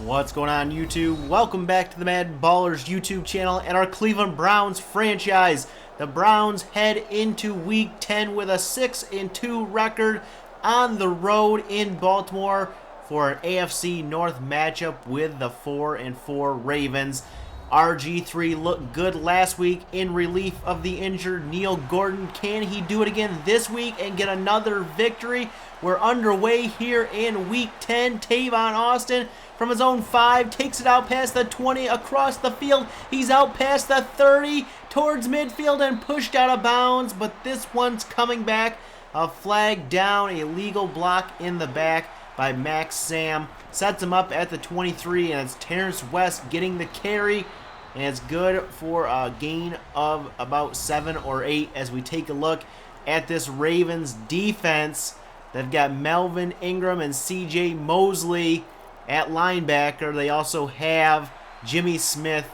What's going on, YouTube? Welcome back to the MaddenBallerz YouTube channel and our Cleveland Browns franchise. The Browns head into Week 10 with a 6-2 record on the road in Baltimore for an AFC North matchup with the 4-4 Ravens. RG3 looked good last week in relief of the injured Neil Gordon. Can he do it again this week and get another victory? We're underway here in Week 10. Tavon Austin from his own 5 takes it out past the 20 across the field. He's out past the 30 towards midfield and pushed out of bounds, but this one's coming back. A flag down, a legal block in the back by Max Sam. Sets him up at the 23, and it's Terrence West getting the carry. And it's good for a gain of about 7 or 8 as we take a look at this Ravens defense. They've got Melvin Ingram and C.J. Mosley at linebacker. They also have Jimmy Smith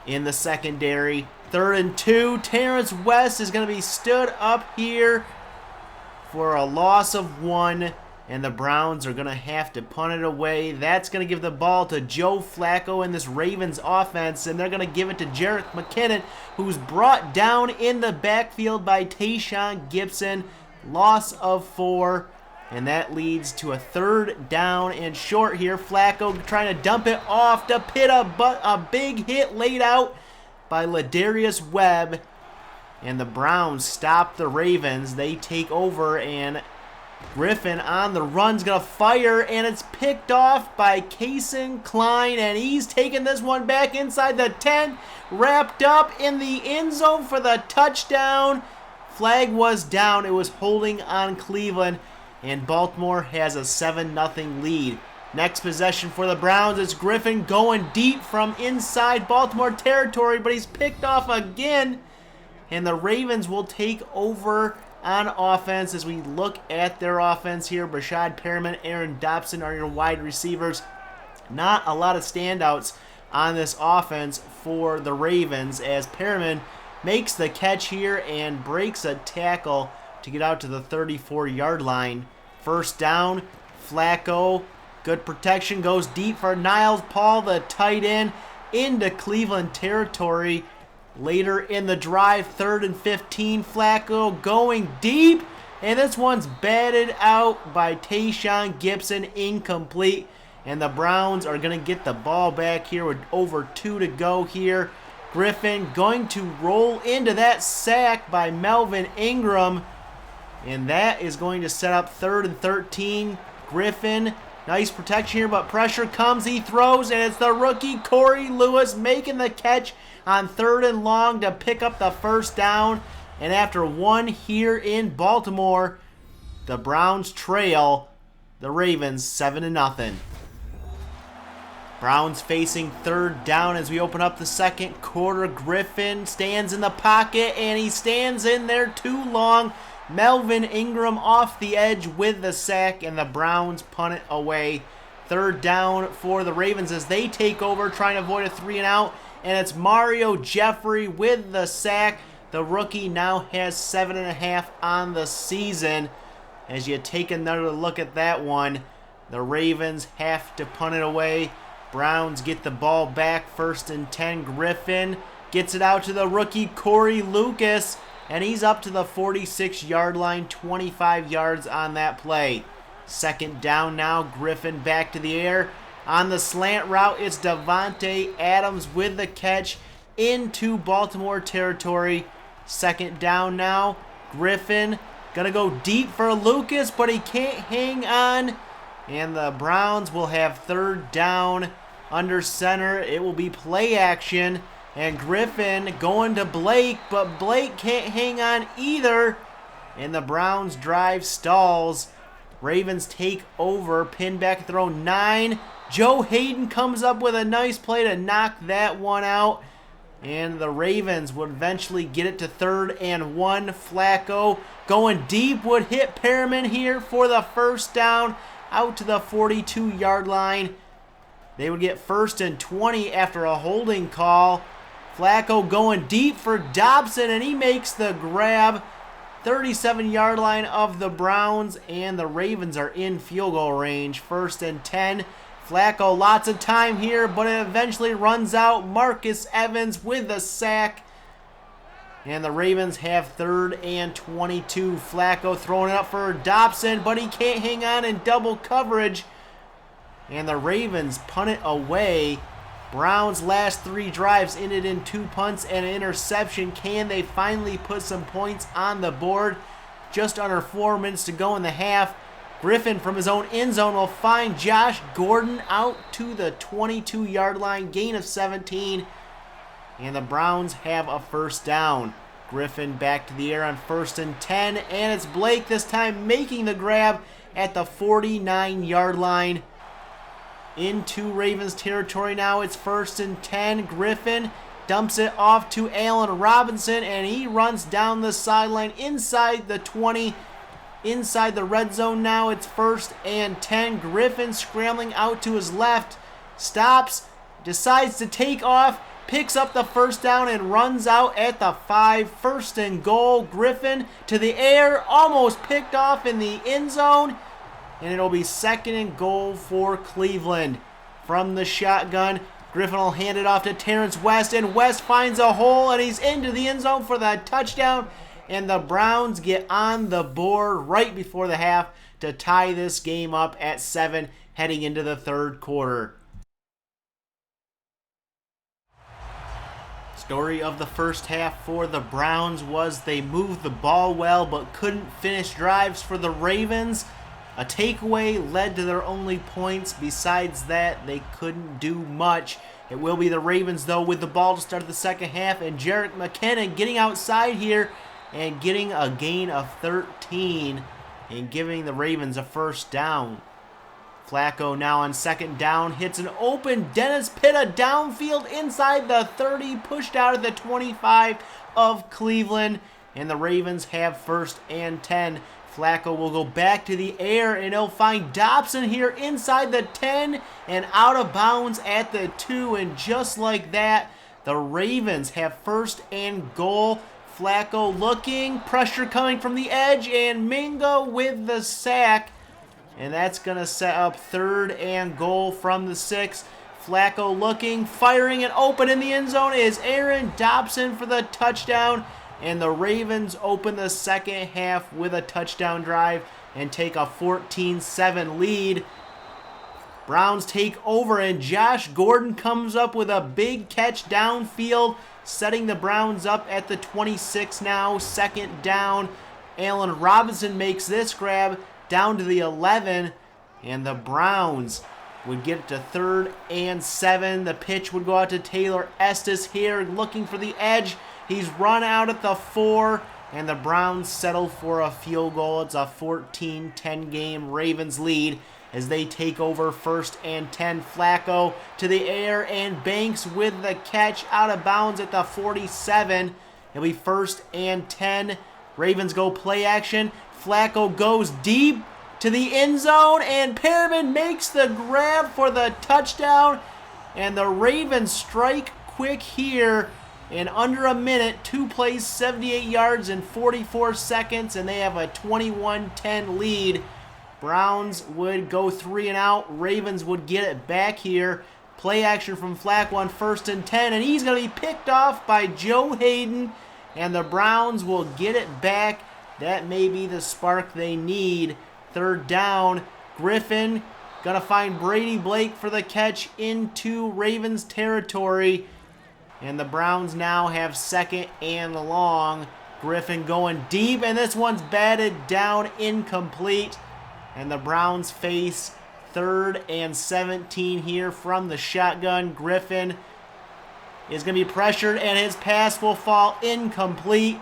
in the secondary. 3rd and 2. Terrence West is going to be stood up here for a loss of 1. And the Browns are going to have to punt it away. That's going to give the ball to Joe Flacco in this Ravens offense. And they're going to give it to Jerick McKinnon, who's brought down in the backfield by Tayshaun Gibson. Loss of 4. And that leads to a 3rd down and short here. Flacco trying to dump it off to Pitta, but a big hit laid out by Ladarius Webb. And the Browns stop the Ravens. They take over, and Griffin on the run's going to fire, and it's picked off by Kason Klein, and he's taking this one back inside the 10, wrapped up in the end zone for the touchdown. Flag was down. It was holding on Cleveland, and Baltimore has a 7-0 lead. Next possession for the Browns. It's Griffin going deep from inside Baltimore territory, but he's picked off again, and the Ravens will take over on offense as we look at their offense here. Brashad Perriman, Aaron Dobson are your wide receivers. Not a lot of standouts on this offense for the Ravens as Perriman makes the catch here and breaks a tackle to get out to the 34-yard line. 1st down, Flacco, good protection, goes deep for Niles Paul, the tight end, into Cleveland territory. Later in the drive, 3rd and 15, Flacco going deep, and this one's batted out by Tayshaun Gibson, incomplete. And the Browns are going to get the ball back here with over 2 to go here. Griffin going to roll into that sack by Melvin Ingram, and that is going to set up 3rd and 13. Griffin, nice protection here, but pressure comes, he throws, and it's the rookie Corey Lewis making the catch on 3rd and long to pick up the 1st down. And after 1 here in Baltimore, the Browns trail the Ravens 7-0. Browns facing 3rd down as we open up the 2nd quarter. Griffin stands in the pocket, and he stands in there too long. Melvin Ingram off the edge with the sack, and the Browns punt it away. 3rd down for the Ravens as they take over, trying to avoid a 3-and-out. And it's Mario Jeffrey with the sack. The rookie now has 7.5 on the season. As you take another look at that one, the Ravens have to punt it away. Browns get the ball back, 1st and 10. Griffin gets it out to the rookie Corey Lucas, and he's up to the 46-yard line, 25 yards on that play. 2nd down now, Griffin back to the air. On the slant route, it's Devontae Adams with the catch into Baltimore territory. 2nd down now, Griffin gonna go deep for Lucas, but he can't hang on. And the Browns will have 3rd down under center. It will be play action. And Griffin going to Blake, but Blake can't hang on either. And the Browns drive stalls. Ravens take over, pin back throw 9. Joe Hayden comes up with a nice play to knock that one out. And the Ravens would eventually get it to 3rd and 1. Flacco going deep would hit Perriman here for the 1st down out to the 42-yard line. They would get 1st and 20 after a holding call. Flacco going deep for Dobson, and he makes the grab. 37-yard line of the Browns, and the Ravens are in field goal range. 1st and 10. Flacco, lots of time here, but it eventually runs out. Marcus Evans with the sack. And the Ravens have 3rd and 22. Flacco throwing it up for Dobson, but he can't hang on in double coverage. And the Ravens punt it away. Browns' last 3 drives ended in 2 punts and an interception. Can they finally put some points on the board? Just under 4 minutes to go in the half. Griffin from his own end zone will find Josh Gordon out to the 22-yard line. Gain of 17. And the Browns have a first down. Griffin back to the air on 1st and 10. And it's Blake this time making the grab at the 49-yard line. Into Ravens territory now. It's 1st and 10. Griffin dumps it off to Allen Robinson, and he runs down the sideline inside the 20, inside the red zone now. It's 1st and 10. Griffin scrambling out to his left, stops, decides to take off, picks up the first down, and runs out at the 5. 1st and goal. Griffin to the air, almost picked off in the end zone. And it'll be 2nd and goal for Cleveland. From the shotgun, Griffin will hand it off to Terrence West, and West finds a hole, and he's into the end zone for the touchdown. And the Browns get on the board right before the half to tie this game up at 7 heading into the 3rd quarter. Story of the first half for the Browns was they moved the ball well but couldn't finish drives for the Ravens. A takeaway led to their only points. Besides that, they couldn't do much. It will be the Ravens, though, with the ball to start the second half. And Jerick McKinnon getting outside here and getting a gain of 13 and giving the Ravens a first down. Flacco now on 2nd down. Hits an open Dennis Pitta downfield inside the 30. Pushed out at the 25 of Cleveland. And the Ravens have 1st and 10. Flacco will go back to the air, and he'll find Dobson here inside the 10 and out of bounds at the 2. And just like that, the Ravens have 1st and goal. Flacco looking, pressure coming from the edge, and Mingo with the sack. And that's going to set up 3rd and goal from the 6. Flacco looking, firing, and open in the end zone is Aaron Dobson for the touchdown. And the Ravens open the second half with a touchdown drive and take a 14-7 lead. Browns take over, and Josh Gordon comes up with a big catch downfield, setting the Browns up at the 26 now. 2nd down. Allen Robinson makes this grab down to the 11, and the Browns would get it to 3rd and 7. The pitch would go out to Taylor Estes here, looking for the edge. He's run out at the 4, and the Browns settle for a field goal. It's a 14-10 game Ravens lead as they take over 1st and 10. Flacco to the air, and Banks with the catch out of bounds at the 47. It'll be 1st and 10. Ravens go play action. Flacco goes deep to the end zone, and Perriman makes the grab for the touchdown. And the Ravens strike quick here. In under a minute, 2 plays, 78 yards in 44 seconds, and they have a 21-10 lead. Browns would go 3 and out. Ravens would get it back here. Play action from Flacco on 1st and 10, and he's going to be picked off by Joe Hayden, and the Browns will get it back. That may be the spark they need. 3rd down. Griffin going to find Brady Blake for the catch into Ravens territory. And the Browns now have 2nd and long. Griffin going deep, and this one's batted down, incomplete. And the Browns face 3rd and 17 here from the shotgun. Griffin is going to be pressured, and his pass will fall incomplete.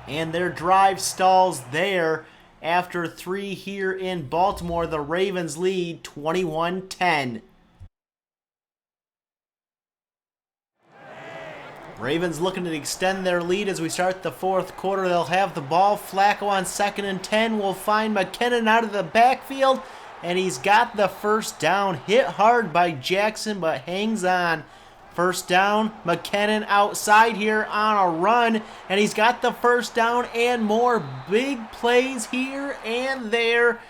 And their drive stalls there. After 3 here in Baltimore, the Ravens lead 21-10. Ravens looking to extend their lead as we start the 4th quarter. They'll have the ball. Flacco on 2nd and 10 will find McKinnon out of the backfield, and he's got the first down. Hit hard by Jackson, but hangs on. 1st down. McKinnon outside here on a run, and he's got the first down and more. Big plays here and there.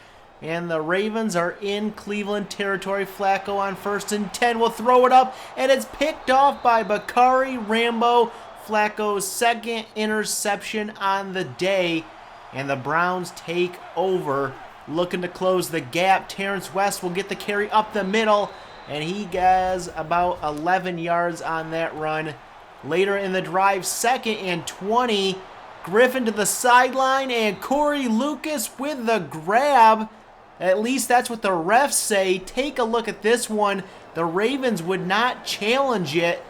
And the Ravens are in Cleveland territory. Flacco on 1st and 10 will throw it up, and it's picked off by Bakari Rambo. Flacco's second interception on the day, and the Browns take over. Looking to close the gap. Terrence West will get the carry up the middle, and he has about 11 yards on that run. Later in the drive, 2nd and 20. Griffin to the sideline, and Corey Lucas with the grab. At least that's what the refs say. Take a look at this one. The Ravens would not challenge it.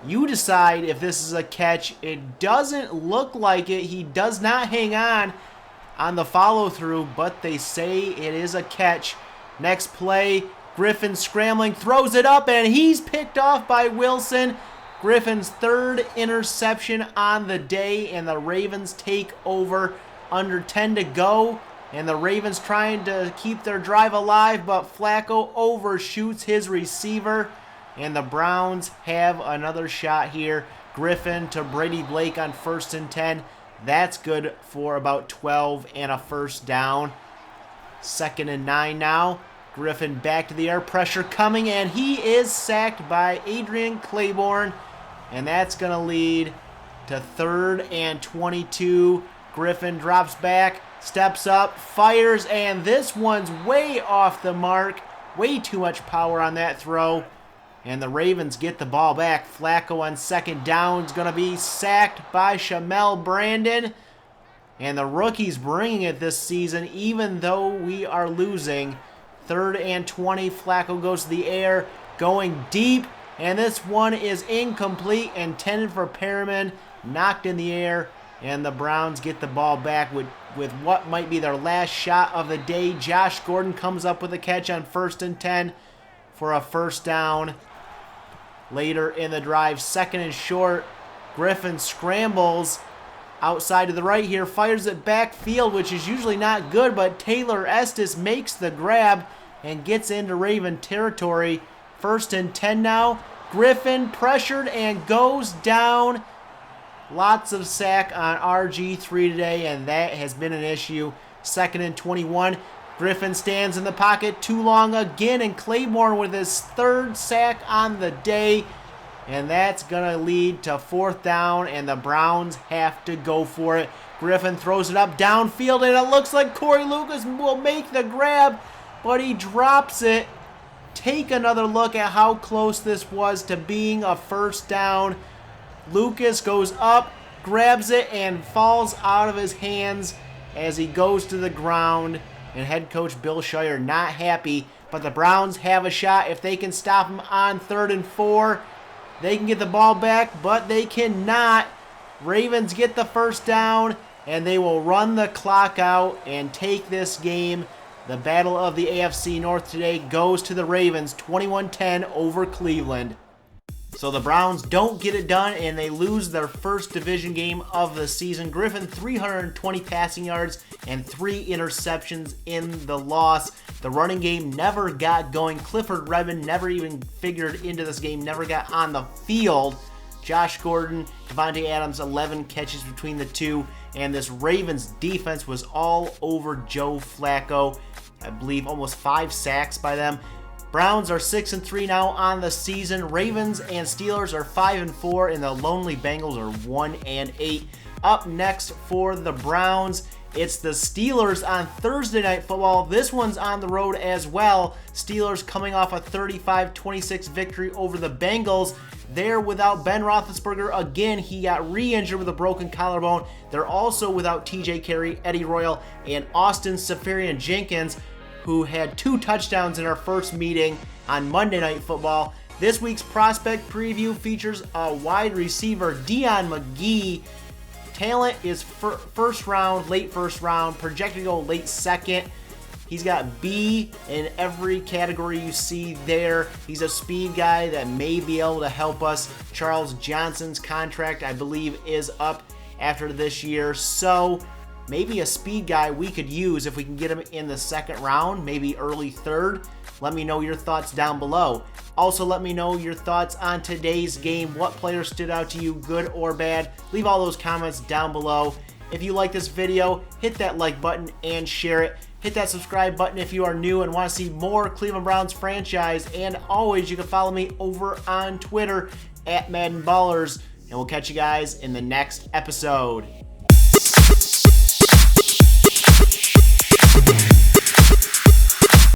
You decide if this is a catch. It doesn't look like it. He does not hang on the follow-through, but they say it is a catch. Next play, Griffin scrambling, throws it up, and he's picked off by Wilson. Griffin's 3rd interception on the day, and the Ravens take over. Under 10 to go. And the Ravens trying to keep their drive alive, but Flacco overshoots his receiver. And the Browns have another shot here. Griffin to Brady Blake on 1st and 10. That's good for about 12 and a first down. 2nd and 9 now. Griffin back to the air, pressure coming, and he is sacked by Adrian Claiborne. And that's going to lead to 3rd and 22. Griffin drops back. Steps up, fires, and this one's way off the mark. Way too much power on that throw. And the Ravens get the ball back. Flacco on 2nd down is going to be sacked by Shamel Brandon. And the rookie's bringing it this season, even though we are losing. 3rd and 20, Flacco goes to the air, going deep. And this one is incomplete, intended for Perriman, knocked in the air. And the Browns get the ball back with what might be their last shot of the day. Josh Gordon comes up with a catch on 1st and 10 for a first down. Later in the drive, 2nd and short. Griffin scrambles outside to the right here, fires it backfield, which is usually not good, but Taylor Estes makes the grab and gets into Raven territory. 1st and 10 now. Griffin pressured and goes down. Lots of sack on RG3 today, and that has been an issue. 2nd and 21. Griffin stands in the pocket too long again, and Claiborne with his 3rd sack on the day. And that's going to lead to 4th down, and the Browns have to go for it. Griffin throws it up downfield, and it looks like Corey Lucas will make the grab, but he drops it. Take another look at how close this was to being a first down. Lucas goes up, grabs it, and falls out of his hands as he goes to the ground. And head coach Bill Schreier not happy, but the Browns have a shot. If they can stop him on 3rd and 4, they can get the ball back, but they cannot. Ravens get the first down, and they will run the clock out and take this game. The battle of the AFC North today goes to the Ravens, 21-10 over Cleveland. So the Browns don't get it done, and they lose their first division game of the season. Griffin, 320 passing yards and 3 interceptions in the loss. The running game never got going. Clifford Redmond never even figured into this game, never got on the field. Josh Gordon, Devontae Adams, 11 catches between the two. And this Ravens defense was all over Joe Flacco. I believe almost 5 sacks by them. Browns are 6-3 now on the season. Ravens and Steelers are 5-4, and the lonely Bengals are 1-8. Up next for the Browns, it's the Steelers on Thursday Night Football. This one's on the road as well. Steelers coming off a 35-26 victory over the Bengals. They're without Ben Roethlisberger again. He got re-injured with a broken collarbone. They're also without TJ Carey, Eddie Royal, and Austin Seferian-Jenkins, who had 2 touchdowns in our first meeting on Monday Night Football. This week's prospect preview features a wide receiver, Dion McGee. Talent is first round, late first round, projected to go late second. He's got B in every category you see there. He's a speed guy that may be able to help us. Charles Johnson's contract, I believe, is up after this year. So maybe a speed guy we could use if we can get him in the second round, maybe early third. Let me know your thoughts down below. Also, let me know your thoughts on today's game. What players stood out to you, good or bad? Leave all those comments down below. If you like this video, hit that like button and share it. Hit that subscribe button if you are new and want to see more Cleveland Browns franchise. And always, you can follow me over on Twitter at MaddenBallerz. And we'll catch you guys in the next episode.